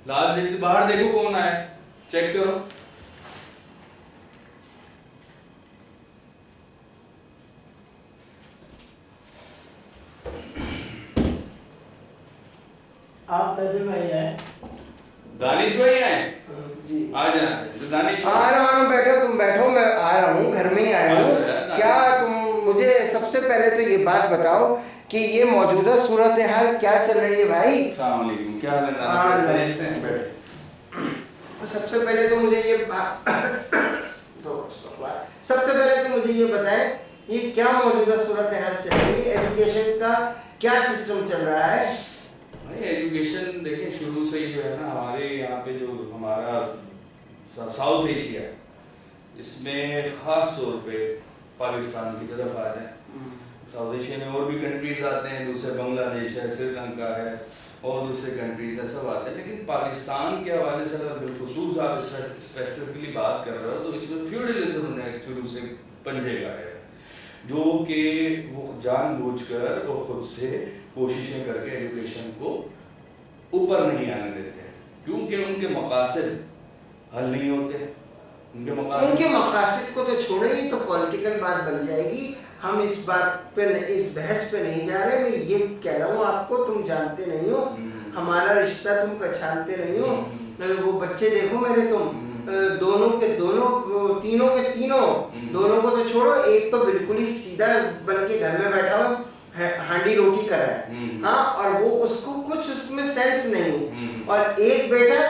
Last date बाहर देखो कौन आया, चेक करो। आप कैसे भाई आए? दानिश भाई आए जी आ जाना। तो दानिश आ रहा हूँ, बैठो तुम बैठो, मैं आ रहा हूँ, घर में ही आया हूँ। क्या तुम मुझे सबसे पहले तो ये बात बताओ कि ये मौजूदा सूरत हाल क्या चल रही है भाई? अस्सलाम वालेकुम, क्या हाल है? सबसे पहले तो मुझे ये सबसे पहले तो मुझे ये बताएं, ये क्या मौजूदा सूरत हाल चल रही है? एजुकेशन का क्या सिस्टम चल रहा है? भाई एजुकेशन देखें, शुरू से ही जो है ना हमारे यहाँ पे जो हमारा साउथ एशिया, इसमें खास तौर पे पाकिस्तान की तरफ आ जाए। साउथ एशिया में और भी कंट्रीज आते हैं, दूसरे बांग्लादेश है, श्रीलंका है और दूसरे कंट्रीज है, सब आते हैं। लेकिन पाकिस्तान के हवाले से अगर बिलखुसूस आप स्पेसिफिकली बात कर रहे हो तो इसमें फ्यूडलिज्म ने शुरू से पंजे गाड़े हैं, जो कि वो जानबूझकर और खुद से कोशिशें करके एजुकेशन को ऊपर नहीं आने देते हैं, क्योंकि उनके मकासद हल नहीं होते। उनके मकासद को तो छोड़े ही, तो पॉलिटिकल बात बन जाएगी। हम इस बात पे, इस बहस पे नहीं जा रहे। मैं ये कह रहा हूँ आपको, तुम जानते नहीं हो हमारा रिश्ता, तुम पहचानते नहीं हो। वो बच्चे देखो मेरे, तुम दोनों के दोनों, तीनों के तीनों, दोनों को तो छोड़ो, एक तो बिल्कुल ही सीधा बन के घर में बैठा हुआ हांडी रोटी कर रहा है, हाँ, और वो उसको कुछ उसमें सेंस नहीं। और एक बेटा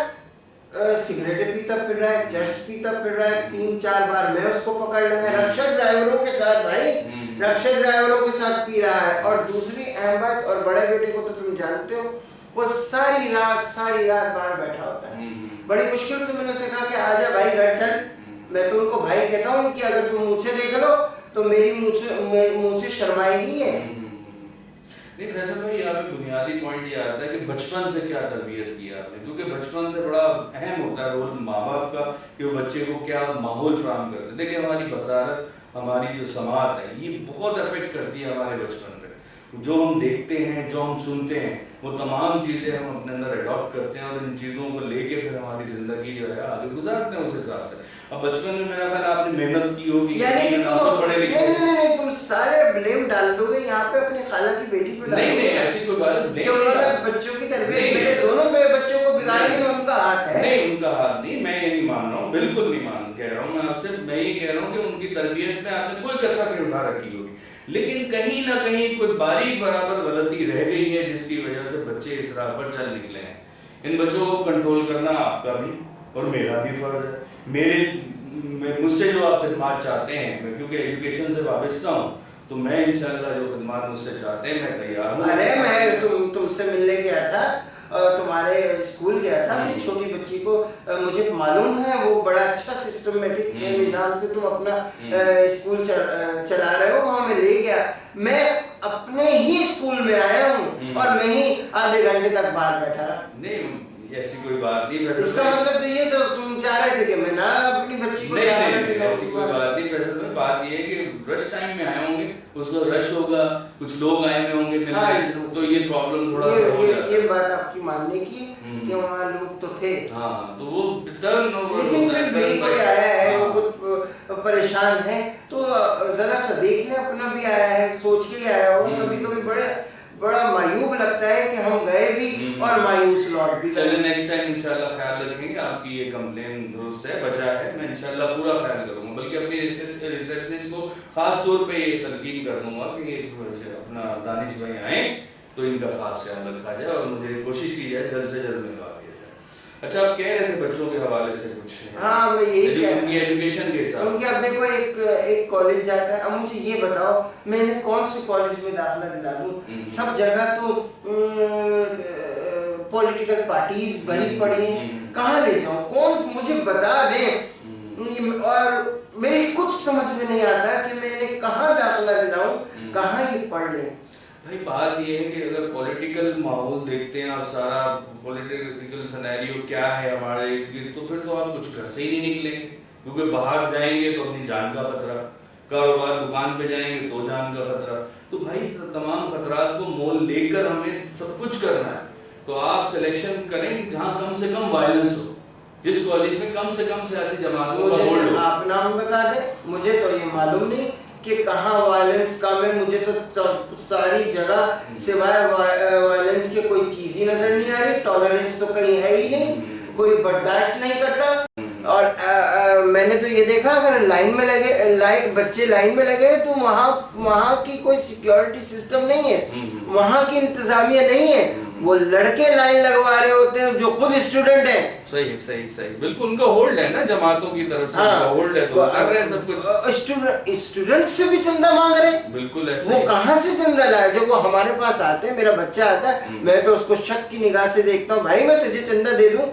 सिगरेटें पीता फिर रहा है, चर्च पीता फिर रहा है, 3-4 बार मैं उसको पकड़ लिया है, रक्षक ड्राइवरों के साथ भाई, रक्षक ड्राइवरों के साथ पी रहा है। और दूसरी अहम बात, और बड़े बेटे को तो तुम जानते हो, वो सारी रात बाहर बैठा होता है। बड़ी मुश्किल से मैंने उसे कहा कि आजा भाई घर चल। मैं तो उनको भाई कहता हूँ कि अगर तुम मुझे देख लो तो मेरी मुझे शर्माएगी है। नहीं फैसल भाई, यहाँ पे बुनियादी पॉइंट ये आता है कि बचपन से क्या तरबियत की आपने, क्योंकि बचपन से बड़ा अहम होता है रोल माँ बाप का कि वो बच्चे को क्या माहौल फराहम करते हैं। देखिए हमारी बसारत, हमारी जो समात है, ये बहुत अफेक्ट करती है हमारे बचपन पे। जो हम देखते हैं, जो हम सुनते हैं, वो तमाम चीज़ें हम अपने अंदर अडॉप्ट करते हैं और इन चीज़ों को लेके फिर हमारी ज़िंदगी जो है आगे गुजारते हैं उस हिसाब से। अब बचपन में मेरा ख्याल आपने मेहनत की होगी, यानी कि पढ़े लिखे। नहीं, तुम सारे ब्लेम डाल दोगे यहाँ पे अपनी खाला की बेटी पे। नहीं, ऐसी कोई बात नहीं। बच्चों की तरबियत, मेरे दोनों बच्चों को बिगाड़ने में उनका हाथ है। नहीं, उनका हाथ नहीं, मैं ये नहीं मान रहा हूँ, बिल्कुल नहीं कह रहा हूँ मैं आपसे। मैं ये कह रहा हूँ कि उनकी तरबियत में आपने कोई कसर नहीं उठा रखी होगी, लेकिन कहीं ना कहीं कोई बारीक बराबर गलती रह गई है जिसकी वजह से बच्चे इस राह पर चल निकले हैं। इन बच्चों को कंट्रोल करना आपका भी और मेरा भी फर्ज है। मुझसे जो आप खिदमत चाहते हैं, क्योंकि एजुकेशन से वाबस्ता हूँ, तो मैं इंशाल्लाह जो खिदमत मुझसे चाहते हैं मैं तैयार हूँ। अरे मैं तुमसे मिलने गया था, तुम्हारे स्कूल गया था, अपनी छोटी बच्ची को, मुझे मालूम है वो बड़ा अच्छा सिस्टमेटिक निज़ाम से तुम अपना स्कूल चला रहे हो। वहाँ मैं ले गया, मैं अपने ही स्कूल में आया हूँ और मैं ही आधे घंटे तक बाहर बैठा रहा। नहीं ऐसी कोई बात नहीं। इसका मतलब तो ये, तो तुम चाह रहे थे कि मैं ना अपनी बच्ची को, नहीं ऐसी कोई बात नहीं। वैसे में बात ये है कि रश टाइम में आए होंगे, उस वक्त रश होगा, कुछ लोग आए हुए होंगे मिलने, तो ये प्रॉब्लम थोड़ा सा हो जाता है। ये बात आपकी मानने की कि वहाँ लोग तो थे, हाँ, तो वो टर्न ओवर, लेकिन फिर भी कोई आया है, वो खुद परेशान है, तो जरा सा देख ले, अपना भी आया है, सोच के आया हो। कभी कभी बड़ा मायूब लगता है कि हम गए भी और मायूस लौट भी। चलिए नेक्स्ट टाइम इंशाल्लाह ख्याल रखेंगे। आपकी ये कंप्लेन दुरुस्त है, बचा है, मैं इंशाल्लाह पूरा ख्याल करूंगा, बल्कि अपनी रिसेप्शनिस्ट को खास तौर पे ये तलकीन कर दूंगा कि ये अपना दानिश भाई आए तो इनका खास ख्याल रखा जाए और मुझे कोशिश की जाए जल्द से जल्द मिलवा दिया जाए। अच्छा, आप कह रहे थे बच्चों के हवाले से कुछ? हाँ, मैं यही कह रहा हूँ, एजुकेशन के साथ क्योंकि अब देखो एक कॉलेज जाता है। अब मुझे ये बताओ, मैंने कौन से कॉलेज में दाखिला दिला दूं? सब जगह तो पॉलिटिकल पार्टीज भरी पड़ी हैं, कहाँ ले जाऊं? कौन मुझे बता दे। और मेरे कुछ समझ में नहीं आता कि मैं कहाँ दाखिला दिलाऊं, कहाँ ये पढ़ लें। भाई बात ये है कि अगर पॉलिटिकल माहौल देखते हैं और सारा पॉलिटिकल सिनेरियो क्या है हमारे, तो फिर तो आप कुछ घर से ही नहीं निकलेंगे, क्योंकि बाहर जाएंगे तो अपनी जान का खतरा, कारोबार दुकान पे जाएंगे तो जान का खतरा। तो भाई तमाम खतरात को मोल लेकर हमें सब कुछ करना है। तो आप सिलेक्शन करें जहाँ कम से कम वायलेंस हो, जिस कॉलेज में कम से कम सियासी जमातों का होल्ड हो। आप नाम बता दें, मुझे तो ये मालूम नहीं कि कहाँ वायलेंस कम है। मुझे तो सारी जगह सिवाय वायलेंस के कोई चीज ही नजर नहीं आ रही। टॉलरेंस तो कहीं है ही नहीं, कोई बर्दाश्त नहीं करता। और मैंने तो ये देखा, अगर लाइन में लगे बच्चे लाइन में लगे तो वहाँ की कोई सिक्योरिटी सिस्टम नहीं है, वहाँ की इंतजामिया नहीं है। वो लड़के लाइन लगवा रहे होते हैं जो खुद स्टूडेंट हैं। सही सही सही, बिल्कुल उनका होल्ड है ना, जमातों की तरफ से उनका होल्ड है, तो कर रहे हैं सब कुछ। स्टूडेंट से भी चंदा मांग रहे हैं। बिल्कुल ऐसे। वो कहाँ से चंदा लाए? जब वो हमारे पास आते हैं, मेरा बच्चा आता है, मैं तो उसको शक की निगाह से देखता हूँ, भाई मैं तुझे चंदा दे दूं?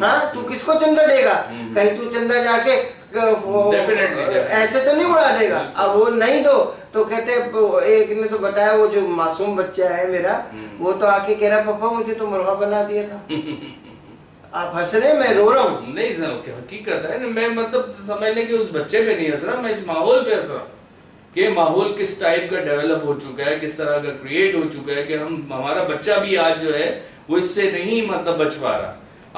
हाँ, तू किसको चंदा देगा? कहीं तू चंदा जाके ऐसे तो नहीं उड़ा देगा। अब वो नहीं दो तो कहते, एक ने तो बताया, वो जो मासूम बच्चा है मेरा, वो तो आके कह रहा, पापा मुझे तो मुर्गा बना दिया था। आप हंस रहे, मैं रो रहा हूँ। नहीं, हकीकत है ना, मैं मतलब समझ लें कि उस बच्चे पे नहीं हंस रहा, मैं इस माहौल पे हंस रहा हूँ कि माहौल किस टाइप का डेवलप हो चुका है, किस तरह का क्रिएट हो चुका है कि हमारा बच्चा भी आज जो है वो इससे नहीं मतलब बच पा रहा।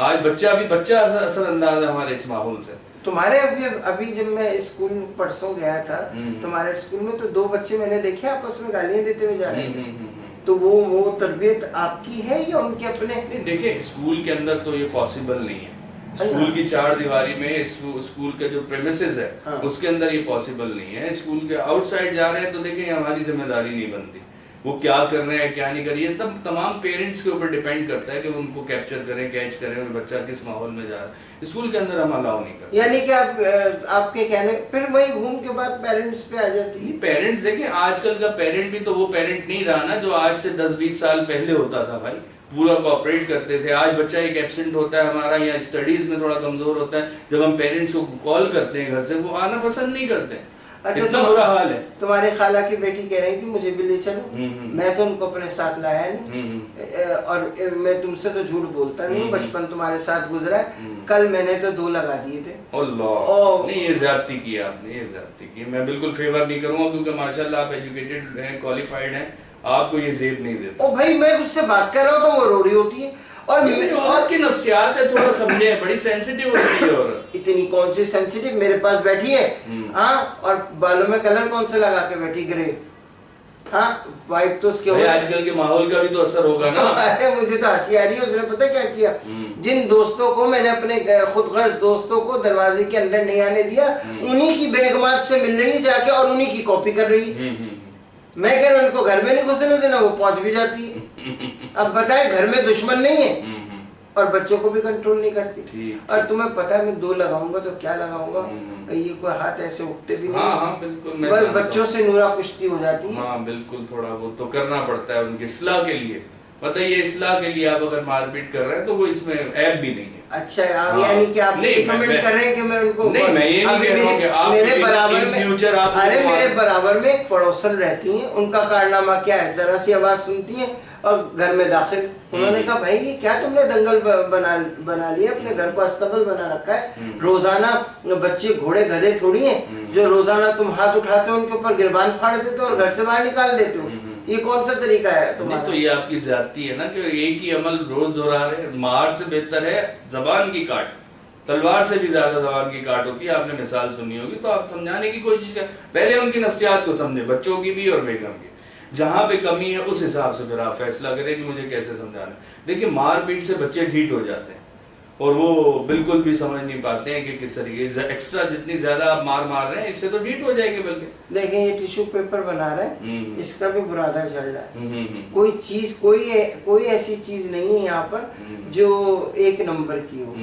आज बच्चा असरअंदाज है हमारे इस माहौल से। तुम्हारे अभी जब मैं स्कूल परसों गया था, तुम्हारे स्कूल में तो 2 बच्चे मैंने देखे आपस में गालियां देते हुए जा रहे थे। तो वो तरबियत आपकी है या उनके अपने? नहीं, देखिए स्कूल के अंदर तो ये पॉसिबल नहीं है। स्कूल की 4 दीवारी में स्कूल के जो प्रेमिसेस है, हाँ। उसके अंदर ये पॉसिबल नहीं है। स्कूल के आउटसाइड जा रहे हैं तो देखिए हमारी जिम्मेदारी नहीं बनती, वो क्या कर रहे हैं क्या नहीं कर रही है, सब तमाम पेरेंट्स के ऊपर डिपेंड करता है कि वो उनको कैप्चर करें, कैच करें, और बच्चा किस माहौल में जा रहा है। स्कूल के अंदर हम अलाउ नहीं करते। यानी कि आपके कहने फिर वही घूम के बाद पेरेंट्स पे आ जाती है। पेरेंट्स देखें, आजकल का पेरेंट भी तो वो पेरेंट नहीं रहा ना जो आज से 10-20 साल पहले होता था भाई। पूरा कोऑपरेट करते थे। आज बच्चा एक एब्सेंट होता है हमारा, या स्टडीज में थोड़ा कमजोर होता है, जब हम पेरेंट्स को कॉल करते हैं घर से, वो आना पसंद नहीं करते। अच्छा, इतना बुरा हाल है। तुम्हारी खाला की बेटी कह रही थी मुझे भी ले चलो, मैं तो उनको अपने साथ लाया नहीं। और मैं तुमसे तो झूठ बोलता नहीं, बचपन तुम्हारे साथ गुजरा है। कल मैंने तो 2 लगा दिए थे। अल्लाह, नहीं ये ज्यादती की आपने, ये ज्यादती की। मैं बिल्कुल फेवर नहीं करूंगा क्योंकि माशाल्लाह आप एजुकेटेड हैं, क्वालिफाइड हैं, आपको ये जेब नहीं देता। ओ भाई, मैं उससे बात कर रहा हूँ तो वो रो रही होती है। और औरत की नफ्सियात है, थोड़ा समझे, बड़ी सेंसिटिव होती है औरत। इतनी कौन सी सेंसिटिव, मेरे पास बैठी है हाँ, और बालों में कलर कौन सा लगा के बैठी, ग्रे। हाँ, वाइट तो उसके आजकल के माहौल का भी तो असर होगा ना। अरे मुझे तो हंसी आ रही है, उसने पता क्या किया, जिन दोस्तों को मैंने अपने खुदगर्ज दोस्तों को दरवाजे के अंदर नहीं आने दिया, उन्हीं की बेगमात से मिल रही जाके और उन्हीं की कॉपी कर रही। मैं कह रहा हूं उनको घर में नहीं घुसने देना, वो पहुंच भी जाती है। अब बताए, घर में दुश्मन नहीं है और बच्चों को भी कंट्रोल नहीं करती। और तुम्हें पता है मैं 2 लगाऊंगा तो क्या लगाऊंगा, ये कोई हाथ ऐसे उठते भी नहीं। हाँ, बिल्कुल, बच्चों से नूरा कुश्ती हो जाती है। हाँ बिल्कुल, थोड़ा वो तो करना पड़ता है उनकी इस्लाह के लिए। बताइए, इस्लाह के लिए आप अगर मारपीट कर रहे हैं तो वो इसमें ऐप भी नहीं है। अच्छा, आप यानी कि आप रिकमेंड कर रहे हैं कि मैं उनको, नहीं मैं ये नहीं कह रहा हूं कि आप मेरे बराबर में फ्यूचर आप, अरे मेरे बराबर में एक पड़ोसन रहती हैं, उनका कारनामा क्या है, जरा सी आवाज सुनती है और घर में दाखिल। उन्होंने कहा भाई ये क्या तुमने दंगल बना लिया, अपने घर को अस्तबल बना रखा है। रोजाना बच्चे घोड़े गधे थोड़ी हैं जो रोजाना तुम हाथ उठाते हो उनके ऊपर गिरबान फाड़ देते हो और घर से बाहर निकाल देते हो। ये कौन सा तरीका है तुम्हारा? तो ये आपकी ज्यादती है ना कि एक ही अमल रोज दोहरा रहे। मार से बेहतर है जबान की काट, तलवार से भी ज्यादा जबान की काट होती है। आपने मिसाल सुनी होगी, तो आप समझाने की कोशिश करें, पहले उनकी नफ्सियात को समझे, बच्चों की भी और बेगम की। जहां पे कमी है उस हिसाब से फिर आप फैसला करें कि मुझे कैसे समझाना। देखिए, मारपीट से बच्चे ढीठ हो जाते हैं और वो बिल्कुल भी समझ नहीं पाते हैं कि किस तरीके एक्स्ट्रा जितनी ज्यादा आप मार रहे हैं इससे तो ढीठ हो जाएंगे। बल्कि देखें, ये टिश्यू पेपर बना रहे हैं, इसका भी बुरादा चल रहा है। कोई चीज, कोई ऐसी चीज नहीं है यहाँ पर जो 1 नंबर की हो।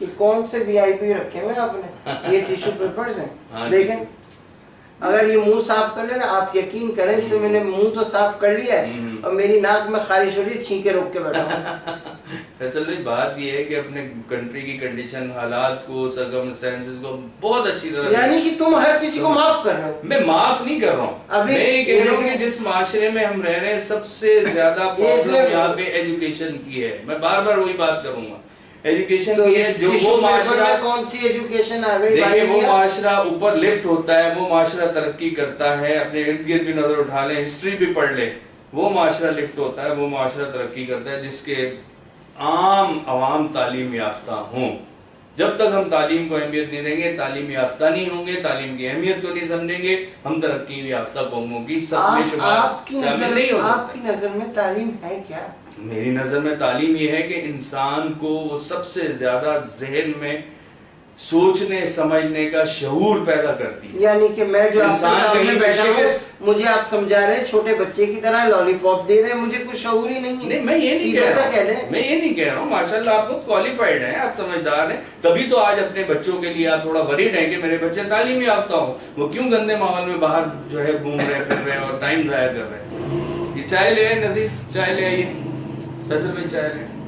ये कौन से VIP रखे हुए आपने, ये टिश्यू पेपर्स हैं। देखें, अगर ये मुंह साफ कर लेना, आप यकीन करें, इससे मैंने मुंह तो साफ कर लिया है और मेरी नाक में खारिश हो रही है, छींके रोक के बैठा। असल में बात ये है कि अपने कंट्री की कंडीशन, हालात को, सर्कमस्टेंसेस को बहुत अच्छी तरह, यानी कि तुम हर किसी को माफ कर रहे हो। मैं माफ नहीं कर रहा हूँ, अभी मैं ये कह रहा हूँ कि जिस माशरे में हम रह रहे हैं सबसे ज्यादा प्रॉब्लम यहाँ पे एजुकेशन की है। मैं बार बार वही बात करूंगा, एजुकेशन तो की है। जो वो माशरा, कौन सी एजुकेशन आ गई? देखिए, वो माशरा ऊपर लिफ्ट होता है, वो माशरा तरक्की करता है। अपने इर्द गिर्द भी नजर उठा लें, हिस्ट्री भी पढ़ लें, वो माशरा लिफ्ट होता है, वो माशरा तरक्की करता है जिसके आम अवाम तालीम याफ्ता हों। जब तक हम तालीम को अहमियत नहीं देंगे, तालीम याफ्ता नहीं होंगे, तालीम की अहमियत को नहीं समझेंगे, हम तरक्की याफ्ता कौमों की सब में शुमार शामिल नहीं हो सकते। आपकी नजर में तालीम है क्या? मेरी नजर में तालीम ये है कि इंसान को सबसे ज्यादा जहन में सोचने समझने का शऊर पैदा करती है। यानी कि मैं जो आपके इंसान सामने कहीं बैठा हूँ, शिकस्त- मुझे आप समझा रहे हैं छोटे बच्चे की तरह लॉलीपॉप दे रहे हैं, मुझे कुछ शऊर ही नहीं है। नहीं, मैं ये नहीं सीधा कह सा रहा कह हूँ, दें। मैं ये नहीं कह रहा हूँ। माशाल्लाह आप बहुत क्वालिफाइड हैं, आप समझदार हैं, तभी तो आज अपने बच्चों के लिए आप थोड़ा वरीड हैं कि मेरे बच्चे तालीम याफ्ता हो। वो क्यों गंदे माहौल में बाहर जो है घूम रहे फिर रहे और टाइम जाया कर रहे हैं। ये चाय ले आए नजीर, चाय ले आइए, फैसल भाई चाय ले।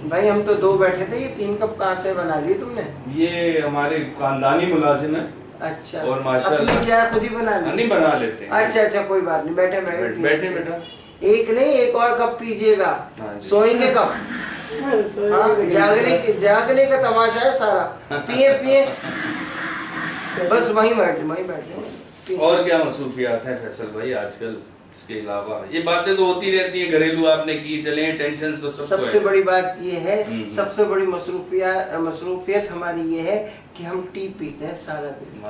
भाई हम तो 2 बैठे थे, ये 3 कप कहाँ से बना लिए तुमने? ये हमारे खानदानी मुलाजिम है अच्छा, और माशाल्लाह अपनी चाय खुद ही बना ली? नहीं बना लेते हैं। अच्छा अच्छा, कोई बात नहीं, बैठे बैठे बेटा, एक नहीं, एक और कप पीजिएगा। हाँ जी। सोएंगे कब? हाँ, जागने का तमाशा है सारा। पिए पिए, बस वहीं बैठे। और क्या मसरूफियात हैं फैसल भाई आजकल? इसके अलावा ये बातें तो होती रहती हैं, घरेलू आपने की चले, टेंशन तो सबको सबसे है। बड़ी बात ये है, सबसे बड़ी मसरूफियत हमारी ये है कि हम टी पीते हैं सारा दिन।